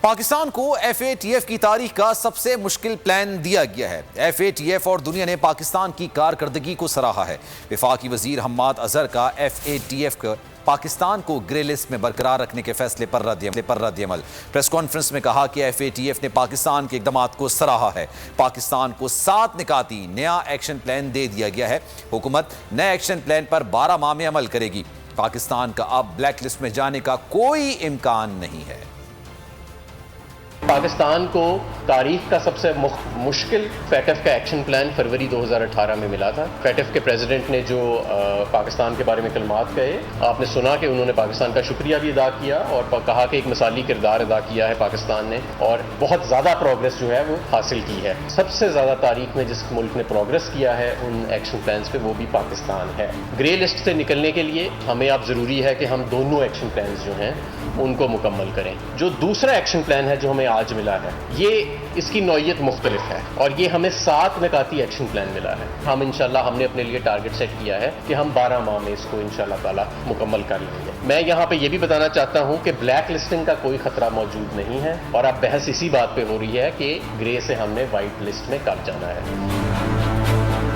پاکستان کو F A T F کی تاریخ کا سب سے مشکل پلان دیا گیا ہے۔ ایف اے ٹی ایف اور دنیا نے پاکستان کی کارکردگی کو سراہا ہے۔ وفاقی وزیر حماد اظہر کا F A T F Pakistan کو گرے لسٹ میں برقرار رکھنے کے فیصلے پر رد عمل۔ پریس کانفرنس میں کہا کہ ایف اے ٹی ایف نے پاکستان کے اقدامات کو سراہا ہے۔ پاکستان کو 7 نکاتی نیا ایکشن پلان دے دیا گیا ہے۔ حکومت نئے ایکشن پلان پر 12 ماہ میں عمل کرے گی۔ پاکستان کا اب بلیک لسٹ میں جانے کا کوئی امکان نہیں ہے۔ پاکستان کو تاریخ کا سب سے مشکل فیٹف کا ایکشن پلان فروری 2018 میں ملا تھا۔ فیٹف کے پریزیڈنٹ نے جو پاکستان کے بارے میں کلمات کہے، آپ نے سنا کہ انہوں نے پاکستان کا شکریہ بھی ادا کیا اور کہا کہ ایک مثالی کردار ادا کیا ہے پاکستان نے اور بہت زیادہ پروگرس جو ہے وہ حاصل کی ہے۔ سب سے زیادہ تاریخ میں جس ملک نے پروگرس کیا ہے ان ایکشن پلانز پہ وہ بھی پاکستان ہے۔ گرے لسٹ سے نکلنے کے لیے ہمیں اب ضروری ہے کہ ہم دونوں ایکشن پلانز جو ہیں ان کو مکمل کریں۔ جو دوسرا ایکشن پلان ہے جو ہمیں آج ملا ہے، یہ اس کی نوعیت مختلف ہے اور یہ ہمیں 7 نکاتی ایکشن پلان ملا ہے۔ ہم انشاءاللہ ہم نے اپنے لیے ٹارگٹ سیٹ کیا ہے کہ ہم 12 ماہ میں اس کو انشاءاللہ تعالی مکمل کر لیں گے۔ میں یہاں پہ یہ بھی بتانا چاہتا ہوں کہ بلیک لسٹنگ کا کوئی خطرہ موجود نہیں ہے اور اب بحث اسی بات پہ ہو رہی ہے کہ گرے سے ہم نے وائٹ لسٹ میں کب جانا ہے۔